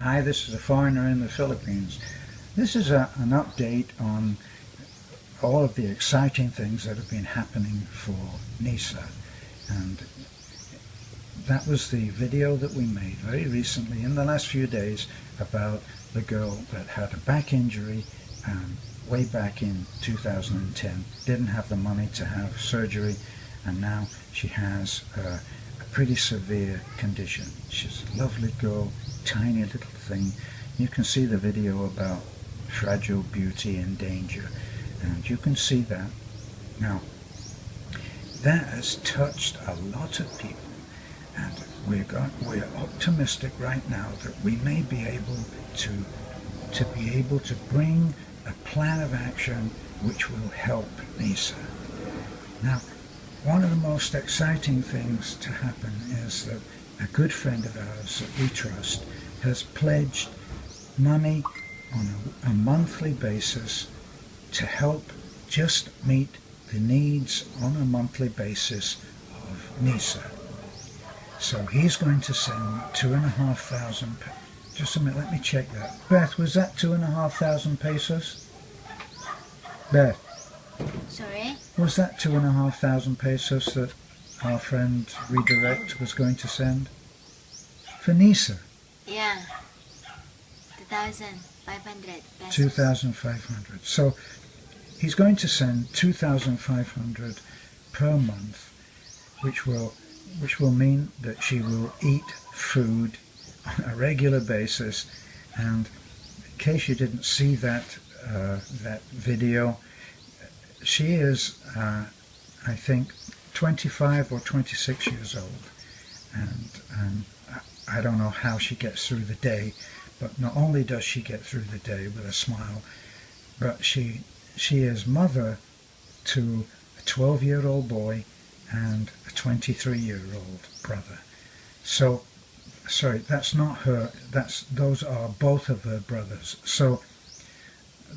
Hi, this is a foreigner in the Philippines. This is an update on all of the exciting things that have been happening for Nisa. And that was the video that we made very recently in the last few days about the girl that had a back injury way back in 2010, didn't have the money to have surgery, and now she has a pretty severe condition. She's a lovely girl, tiny little thing. You can see the video about fragile beauty in danger, and you can see that. Now, that has touched a lot of people, and we're optimistic right now that we may be able to bring a plan of action which will help Nisa. Now, one of the most exciting things to happen is that a good friend of ours that we trust has pledged money on a monthly basis to help just meet the needs on a monthly basis of Nisa. So he's going to send 2,500. Just a minute, let me check that. Beth, was that 2,500 pesos? Beth? Sorry? Was that 2,500 pesos that our friend Redirect was going to send? For Nisa? Yeah. 2,500 pesos. 2,500. So he's going to send 2,500 per month, which will mean that she will eat food on a regular basis. And in case you didn't see that video, she is I think 25 or 26 years old, and I don't know how she gets through the day, but not only does she get through the day with a smile, but she is mother to a 12-year-old boy and a 23-year-old brother. So, sorry, that's not her, those are both of her brothers. So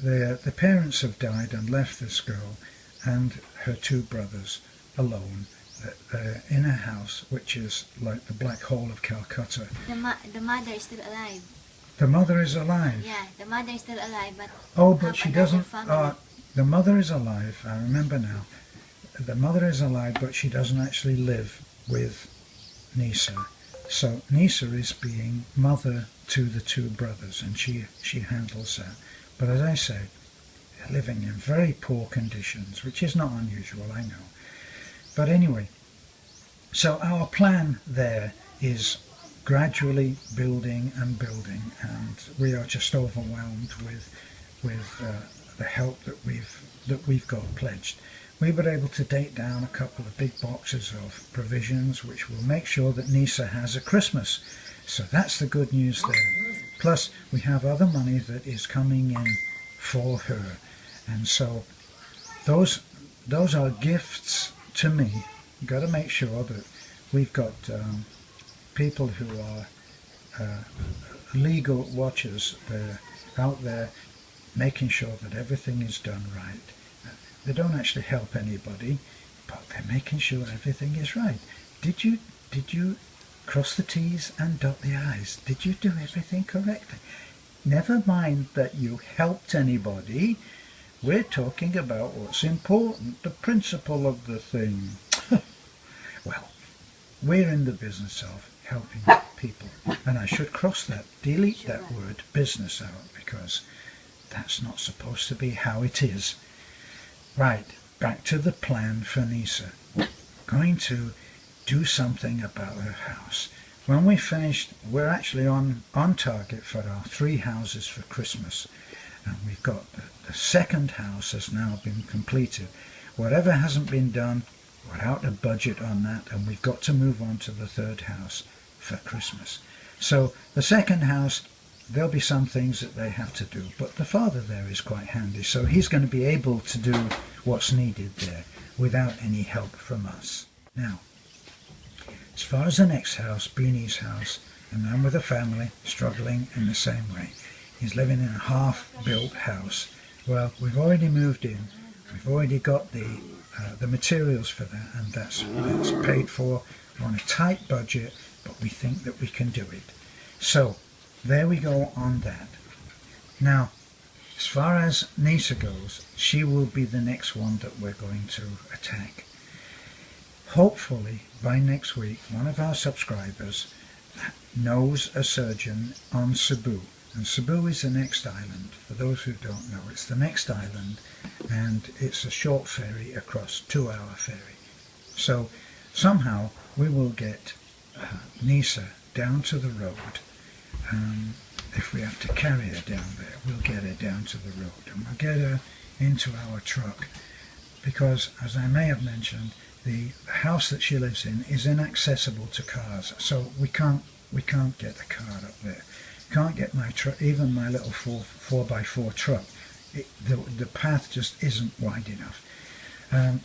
the parents have died and left this girl and her two brothers alone. They're in a house which is like the black hole of Calcutta. The mother is still alive. The mother is alive? Yeah, the mother is still alive, but... Oh, but she doesn't... the mother is alive, I remember now. The mother is alive, but she doesn't actually live with Nisa. So Nisa is being mother to the two brothers, and she handles that. But as I say, they're living in very poor conditions, which is not unusual, I know. But anyway, so our plan there is gradually building and building, and we are just overwhelmed with the help that we've got pledged. We were able to date down a couple of big boxes of provisions which will make sure that Nisa has a Christmas. So that's the good news there. Plus we have other money that is coming in for her, and so those are gifts to me. You've got to make sure that we've got people who are legal watchers out there making sure that everything is done right. They don't actually help anybody, but they're making sure everything is right. Did you cross the T's and dot the I's? Did you do everything correctly? Never mind that you helped anybody. We're talking about what's important, the principle of the thing. Well, we're in the business of helping people, and I should delete that word business out, because that's not supposed to be how it is. Right, back to the plan for Nisa. We're going to do something about her house. When we finished, we're actually on target for our 3 houses for Christmas. And we've got the second house has now been completed. Whatever hasn't been done, we're out of budget on that, and we've got to move on to the 3rd house for Christmas. So the second house, there'll be some things that they have to do, but the father there is quite handy, so he's going to be able to do what's needed there without any help from us. Now, as far as the next house, Beanie's house, a man with a family struggling in the same way. He's living in a half-built house. Well, we've already moved in. We've already got the materials for that, and that's paid for. We're on a tight budget, but we think that we can do it. So there we go on that. Now, as far as Nisa goes, she will be the next one that we're going to attack. Hopefully, by next week, one of our subscribers knows a surgeon on Cebu. And Cebu is the next island. For those who don't know, it's the next island, and it's a short ferry across, 2-hour ferry. So somehow we will get Nisa down to the road. If we have to carry her down there, we'll get her down to the road, and we'll get her into our truck, because, as I may have mentioned, the house that she lives in is inaccessible to cars, so we can't get a car up there. Can't get my truck, even my little 4x4 truck. The path just isn't wide enough.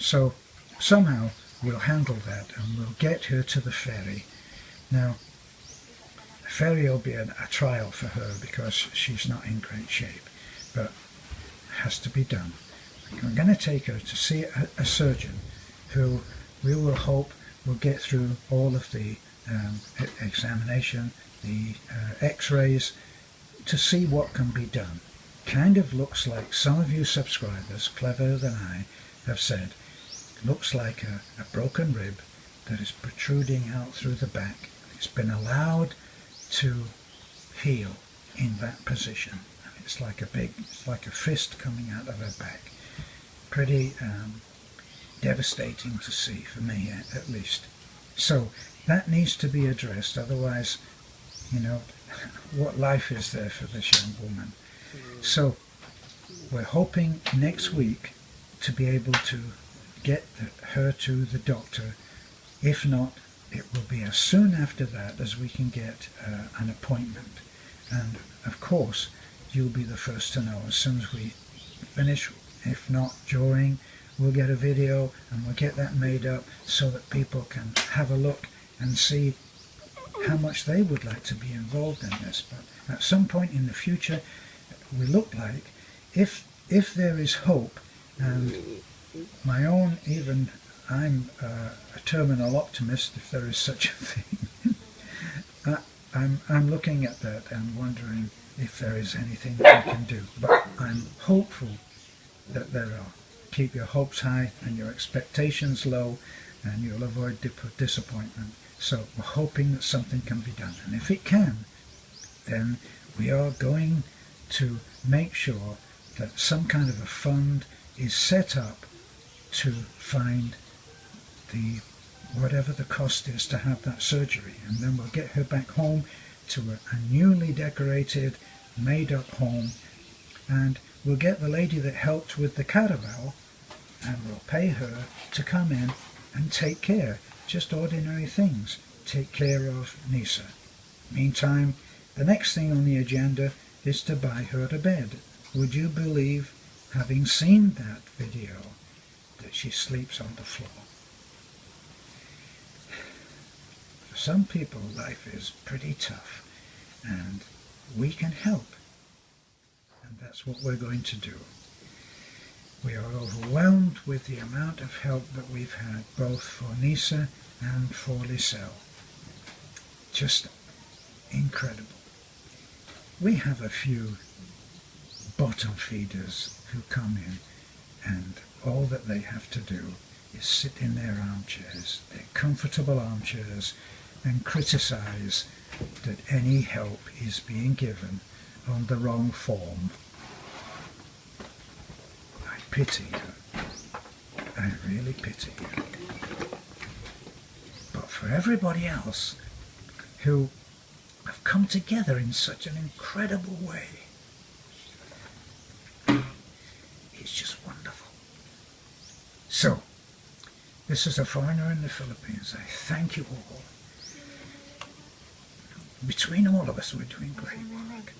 So somehow we'll handle that, and we'll get her to the ferry. Now, the ferry will be a trial for her because she's not in great shape, but it has to be done. I'm going to take her to see a surgeon who we will hope will get through all of the examination, the x-rays, to see what can be done. Kind of looks like, some of you subscribers, cleverer than I, have said, looks like a broken rib that is protruding out through the back. It's been allowed to heal in that position. It's like a fist coming out of her back. Pretty devastating to see, for me at least. So that needs to be addressed, otherwise, what life is there for this young woman? So we're hoping next week to be able to get her to the doctor. If not, it will be as soon after that as we can get an appointment. And of course, you'll be the first to know as soon as we finish. If not during, we'll get a video and we'll get that made up so that people can have a look and see how much they would like to be involved in this. But at some point in the future, we look like, if there is hope, and my own, even I'm a terminal optimist, if there is such a thing. I'm looking at that and wondering if there is anything that we can do. But I'm hopeful that there are. Keep your hopes high and your expectations low, and you'll avoid disappointment. So we're hoping that something can be done. And if it can, then we are going to make sure that some kind of a fund is set up to find whatever the cost is to have that surgery. And then we'll get her back home to a newly decorated, made up home, and we'll get the lady that helped with the caravel, and we'll pay her to come in and take care, just ordinary things, take care of Nisa. Meantime, the next thing on the agenda is to buy her a bed. Would you believe, having seen that video, that she sleeps on the floor? For some people, life is pretty tough, and we can help. And that's what we're going to do. We are overwhelmed with the amount of help that we've had, both for Nisa and for Lisel. Just incredible. We have a few bottom feeders who come in, and all that they have to do is sit in their armchairs, their comfortable armchairs, and criticize that any help is being given on the wrong form. I pity her. I really pity her. But for everybody else who have come together in such an incredible way, it's just wonderful. So, this is a foreigner in the Philippines. I thank you all. Between all of us, we're doing great work.